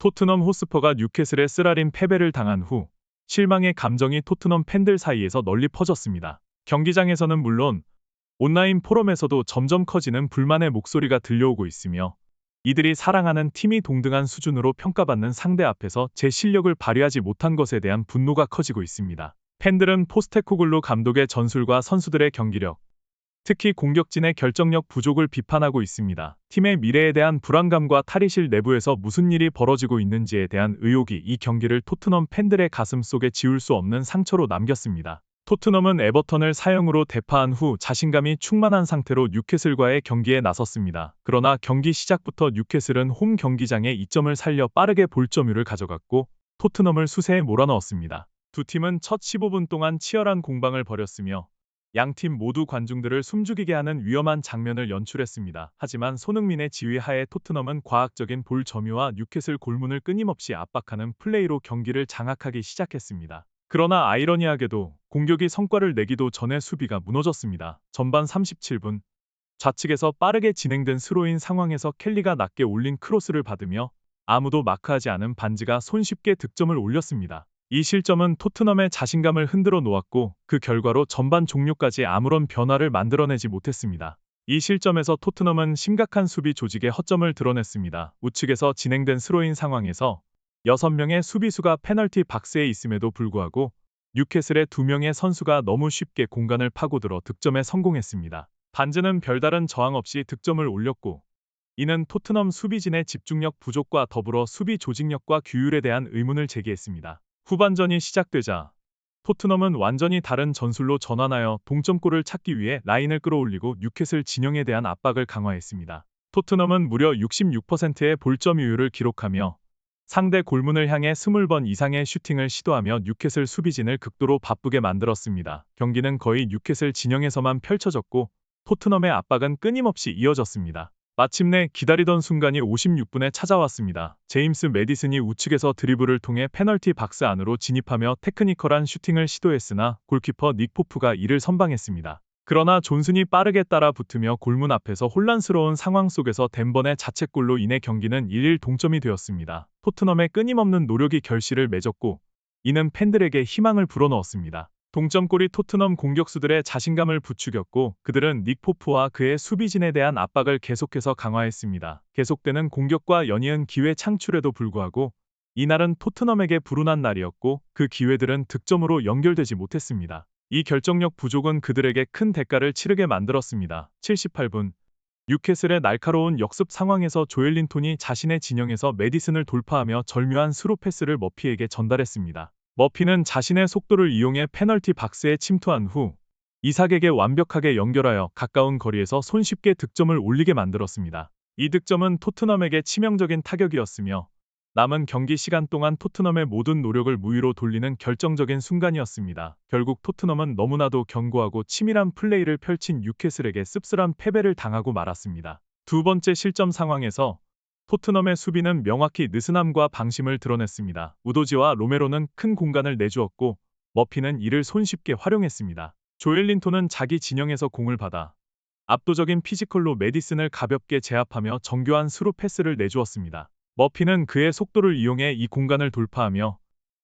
토트넘 호스퍼가 뉴캐슬에 쓰라린 패배를 당한 후 실망의 감정이 토트넘 팬들 사이에서 널리 퍼졌습니다. 경기장에서는 물론 온라인 포럼에서도 점점 커지는 불만의 목소리가 들려오고 있으며 이들이 사랑하는 팀이 동등한 수준으로 평가받는 상대 앞에서 제 실력을 발휘하지 못한 것에 대한 분노가 커지고 있습니다. 팬들은 포스테코글루 감독의 전술과 선수들의 경기력, 특히 공격진의 결정력 부족을 비판하고 있습니다. 팀의 미래에 대한 불안감과 탈의실 내부에서 무슨 일이 벌어지고 있는지에 대한 의혹이 이 경기를 토트넘 팬들의 가슴 속에 지울 수 없는 상처로 남겼습니다. 토트넘은 에버턴을 4-0으로 대파한 후 자신감이 충만한 상태로 뉴캐슬과의 경기에 나섰습니다. 그러나 경기 시작부터 뉴캐슬은 홈 경기장에 이점을 살려 빠르게 볼점유를 가져갔고 토트넘을 수세에 몰아넣었습니다. 두 팀은 첫 15분 동안 치열한 공방을 벌였으며 양팀 모두 관중들을 숨죽이게 하는 위험한 장면을 연출했습니다. 하지만 손흥민의 지휘하에 토트넘은 과학적인 볼 점유와 뉴캐슬 골문을 끊임없이 압박하는 플레이로 경기를 장악하기 시작했습니다. 그러나 아이러니하게도 공격이 성과를 내기도 전에 수비가 무너졌습니다. 전반 37분 좌측에서 빠르게 진행된 스로인 상황에서 켈리가 낮게 올린 크로스를 받으며 아무도 마크하지 않은 반지가 손쉽게 득점을 올렸습니다. 이 실점은 토트넘의 자신감을 흔들어 놓았고 그 결과로 전반 종료까지 아무런 변화를 만들어내지 못했습니다. 이 실점에서 토트넘은 심각한 수비 조직의 허점을 드러냈습니다. 우측에서 진행된 스로인 상황에서 6명의 수비수가 페널티 박스에 있음에도 불구하고 뉴캐슬의 2명의 선수가 너무 쉽게 공간을 파고들어 득점에 성공했습니다. 반지는 별다른 저항 없이 득점을 올렸고 이는 토트넘 수비진의 집중력 부족과 더불어 수비 조직력과 규율에 대한 의문을 제기했습니다. 후반전이 시작되자 토트넘은 완전히 다른 전술로 전환하여 동점골을 찾기 위해 라인을 끌어올리고 뉴캐슬 진영에 대한 압박을 강화했습니다. 토트넘은 무려 66%의 볼점유율을 기록하며 상대 골문을 향해 20번 이상의 슈팅을 시도하며 뉴캐슬 수비진을 극도로 바쁘게 만들었습니다. 경기는 거의 뉴캐슬 진영에서만 펼쳐졌고 토트넘의 압박은 끊임없이 이어졌습니다. 마침내 기다리던 순간이 56분에 찾아왔습니다. 제임스 매디슨이 우측에서 드리블을 통해 페널티 박스 안으로 진입하며 테크니컬한 슈팅을 시도했으나 골키퍼 닉 포프가 이를 선방했습니다. 그러나 존슨이 빠르게 따라 붙으며 골문 앞에서 혼란스러운 상황 속에서 댄번의 자책골로 인해 경기는 1-1 동점이 되었습니다. 토트넘의 끊임없는 노력이 결실을 맺었고 이는 팬들에게 희망을 불어넣었습니다. 동점골이 토트넘 공격수들의 자신감을 부추겼고 그들은 닉 포프와 그의 수비진에 대한 압박을 계속해서 강화했습니다. 계속되는 공격과 연이은 기회 창출에도 불구하고 이날은 토트넘에게 불운한 날이었고 그 기회들은 득점으로 연결되지 못했습니다. 이 결정력 부족은 그들에게 큰 대가를 치르게 만들었습니다. 78분 뉴캐슬의 날카로운 역습 상황에서 조엘린톤이 자신의 진영에서 매디슨을 돌파하며 절묘한 스루 패스를 머피에게 전달했습니다. 머피는 자신의 속도를 이용해 페널티 박스에 침투한 후 이삭에게 완벽하게 연결하여 가까운 거리에서 손쉽게 득점을 올리게 만들었습니다. 이 득점은 토트넘에게 치명적인 타격이었으며 남은 경기 시간 동안 토트넘의 모든 노력을 무위로 돌리는 결정적인 순간이었습니다. 결국 토트넘은 너무나도 견고하고 치밀한 플레이를 펼친 뉴캐슬에게 씁쓸한 패배를 당하고 말았습니다. 두 번째 실점 상황에서 토트넘의 수비는 명확히 느슨함과 방심을 드러냈습니다. 우도지와 로메로는 큰 공간을 내주었고 머피는 이를 손쉽게 활용했습니다. 조엘린톤은 자기 진영에서 공을 받아 압도적인 피지컬로 매디슨을 가볍게 제압하며 정교한 스루 패스를 내주었습니다. 머피는 그의 속도를 이용해 이 공간을 돌파하며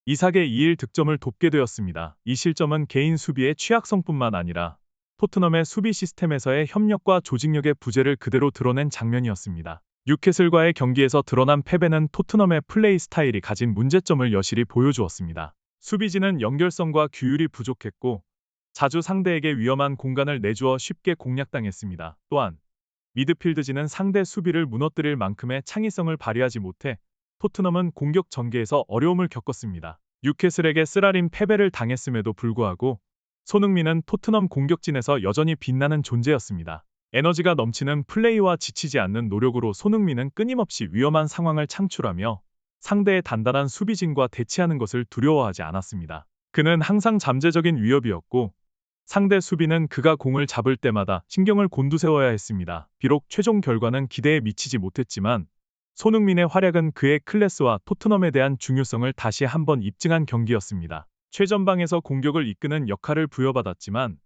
이삭의 2-1 득점을 돕게 되었습니다. 이 실점은 개인 수비의 취약성뿐만 아니라 토트넘의 수비 시스템에서의 협력과 조직력의 부재를 그대로 드러낸 장면이었습니다. 뉴캐슬과의 경기에서 드러난 패배는 토트넘의 플레이 스타일이 가진 문제점을 여실히 보여주었습니다. 수비진은 연결성과 규율이 부족했고 자주 상대에게 위험한 공간을 내주어 쉽게 공략당했습니다. 또한 미드필드진은 상대 수비를 무너뜨릴 만큼의 창의성을 발휘하지 못해 토트넘은 공격 전개에서 어려움을 겪었습니다. 뉴캐슬에게 쓰라린 패배를 당했음에도 불구하고 손흥민은 토트넘 공격진에서 여전히 빛나는 존재였습니다. 에너지가 넘치는 플레이와 지치지 않는 노력으로 손흥민은 끊임없이 위험한 상황을 창출하며 상대의 단단한 수비진과 대치하는 것을 두려워하지 않았습니다. 그는 항상 잠재적인 위협이었고 상대 수비는 그가 공을 잡을 때마다 신경을 곤두세워야 했습니다. 비록 최종 결과는 기대에 미치지 못했지만 손흥민의 활약은 그의 클래스와 토트넘에 대한 중요성을 다시 한번 입증한 경기였습니다. 최전방에서 공격을 이끄는 역할을 부여받았지만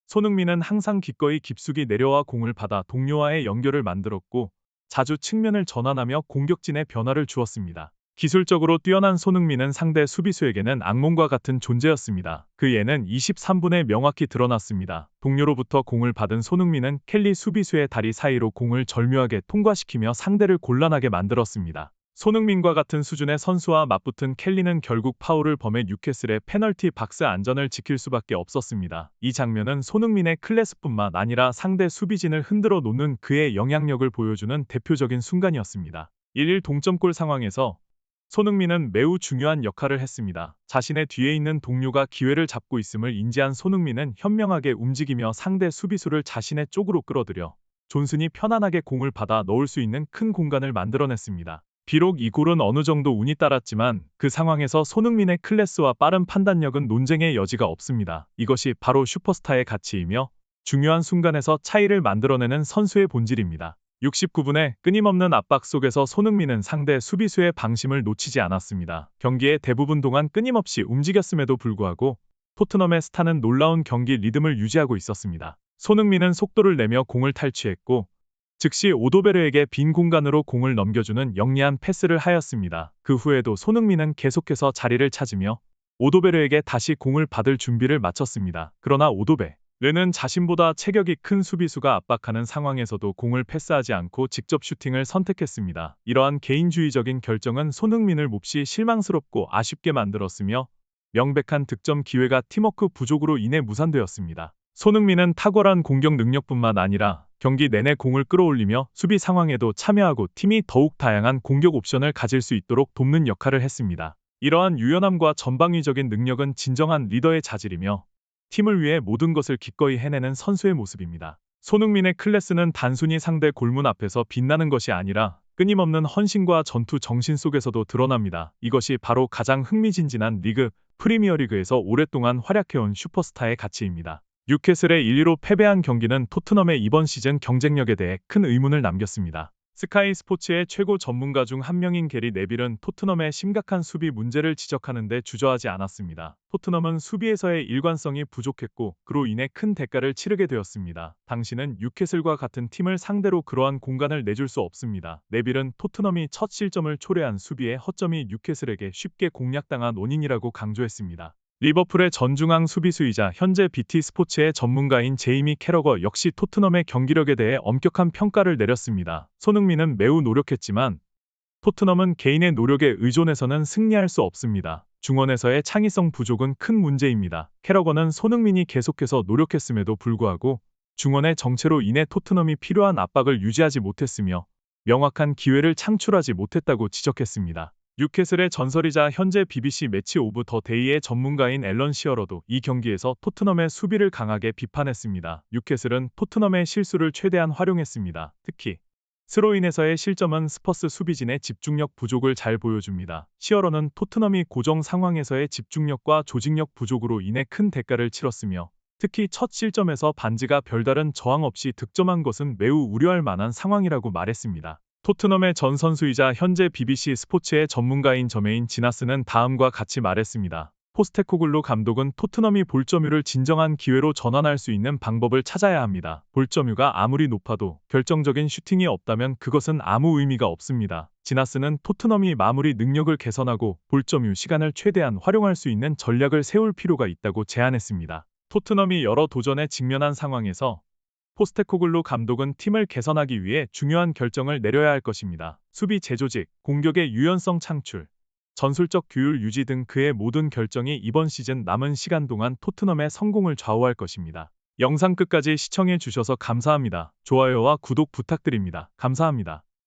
손흥민은 항상 기꺼이 깊숙이 내려와 공을 받아 동료와의 연결을 만들었고 자주 측면을 전환하며 공격진에 변화를 주었습니다. 기술적으로 뛰어난 손흥민은 상대 수비수에게는 악몽과 같은 존재였습니다. 그 예는 23분에 명확히 드러났습니다. 동료로부터 공을 받은 손흥민은 켈리 수비수의 다리 사이로 공을 절묘하게 통과시키며 상대를 곤란하게 만들었습니다. 손흥민과 같은 수준의 선수와 맞붙은 켈리는 결국 파울을 범해 뉴캐슬의 페널티 박스 안전을 지킬 수밖에 없었습니다. 이 장면은 손흥민의 클래스뿐만 아니라 상대 수비진을 흔들어 놓는 그의 영향력을 보여주는 대표적인 순간이었습니다. 1-1 동점골 상황에서 손흥민은 매우 중요한 역할을 했습니다. 자신의 뒤에 있는 동료가 기회를 잡고 있음을 인지한 손흥민은 현명하게 움직이며 상대 수비수를 자신의 쪽으로 끌어들여 존슨이 편안하게 공을 받아 넣을 수 있는 큰 공간을 만들어냈습니다. 비록 이 골은 어느 정도 운이 따랐지만 그 상황에서 손흥민의 클래스와 빠른 판단력은 논쟁의 여지가 없습니다. 이것이 바로 슈퍼스타의 가치이며 중요한 순간에서 차이를 만들어내는 선수의 본질입니다. 69분에 끊임없는 압박 속에서 손흥민은 상대 수비수의 방심을 놓치지 않았습니다. 경기의 대부분 동안 끊임없이 움직였음에도 불구하고 토트넘의 스타는 놀라운 경기 리듬을 유지하고 있었습니다. 손흥민은 속도를 내며 공을 탈취했고 즉시 오도베르에게 빈 공간으로 공을 넘겨주는 영리한 패스를 하였습니다. 그 후에도 손흥민은 계속해서 자리를 찾으며 오도베르에게 다시 공을 받을 준비를 마쳤습니다. 그러나 오도베르는 자신보다 체격이 큰 수비수가 압박하는 상황에서도 공을 패스하지 않고 직접 슈팅을 선택했습니다. 이러한 개인주의적인 결정은 손흥민을 몹시 실망스럽고 아쉽게 만들었으며 명백한 득점 기회가 팀워크 부족으로 인해 무산되었습니다. 손흥민은 탁월한 공격 능력뿐만 아니라 경기 내내 공을 끌어올리며 수비 상황에도 참여하고 팀이 더욱 다양한 공격 옵션을 가질 수 있도록 돕는 역할을 했습니다. 이러한 유연함과 전방위적인 능력은 진정한 리더의 자질이며 팀을 위해 모든 것을 기꺼이 해내는 선수의 모습입니다. 손흥민의 클래스는 단순히 상대 골문 앞에서 빛나는 것이 아니라 끊임없는 헌신과 전투 정신 속에서도 드러납니다. 이것이 바로 가장 흥미진진한 리그, 프리미어리그에서 오랫동안 활약해온 슈퍼스타의 가치입니다. 뉴캐슬의 1-2로 패배한 경기는 토트넘의 이번 시즌 경쟁력에 대해 큰 의문을 남겼습니다. 스카이 스포츠의 최고 전문가 중 한 명인 게리 네빌은 토트넘의 심각한 수비 문제를 지적하는 데 주저하지 않았습니다. 토트넘은 수비에서의 일관성이 부족했고 그로 인해 큰 대가를 치르게 되었습니다. 당신은 뉴캐슬과 같은 팀을 상대로 그러한 공간을 내줄 수 없습니다. 네빌은 토트넘이 첫 실점을 초래한 수비의 허점이 뉴캐슬에게 쉽게 공략당한 원인이라고 강조했습니다. 리버풀의 전중앙 수비수이자 현재 BT 스포츠의 전문가인 제이미 캐러거 역시 토트넘의 경기력에 대해 엄격한 평가를 내렸습니다. 손흥민은 매우 노력했지만 토트넘은 개인의 노력에 의존해서는 승리할 수 없습니다. 중원에서의 창의성 부족은 큰 문제입니다. 캐러거는 손흥민이 계속해서 노력했음에도 불구하고 중원의 정체로 인해 토트넘이 필요한 압박을 유지하지 못했으며 명확한 기회를 창출하지 못했다고 지적했습니다. 뉴캐슬의 전설이자 현재 BBC 매치 오브 더 데이의 전문가인 앨런 시어러도 이 경기에서 토트넘의 수비를 강하게 비판했습니다. 뉴캐슬은 토트넘의 실수를 최대한 활용했습니다. 특히 스로인에서의 실점은 스퍼스 수비진의 집중력 부족을 잘 보여줍니다. 시어러는 토트넘이 고정 상황에서의 집중력과 조직력 부족으로 인해 큰 대가를 치렀으며 특히 첫 실점에서 반지가 별다른 저항 없이 득점한 것은 매우 우려할 만한 상황이라고 말했습니다. 토트넘의 전 선수이자 현재 BBC 스포츠의 전문가인 저메인 지나스는 다음과 같이 말했습니다. 포스테코글루 감독은 토트넘이 볼점유를 진정한 기회로 전환할 수 있는 방법을 찾아야 합니다. 볼점유가 아무리 높아도 결정적인 슈팅이 없다면 그것은 아무 의미가 없습니다. 지나스는 토트넘이 마무리 능력을 개선하고 볼점유 시간을 최대한 활용할 수 있는 전략을 세울 필요가 있다고 제안했습니다. 토트넘이 여러 도전에 직면한 상황에서 포스테코글루 감독은 팀을 개선하기 위해 중요한 결정을 내려야 할 것입니다. 수비 재조직, 공격의 유연성 창출, 전술적 규율 유지 등 그의 모든 결정이 이번 시즌 남은 시간 동안 토트넘의 성공을 좌우할 것입니다. 영상 끝까지 시청해 주셔서 감사합니다. 좋아요와 구독 부탁드립니다. 감사합니다.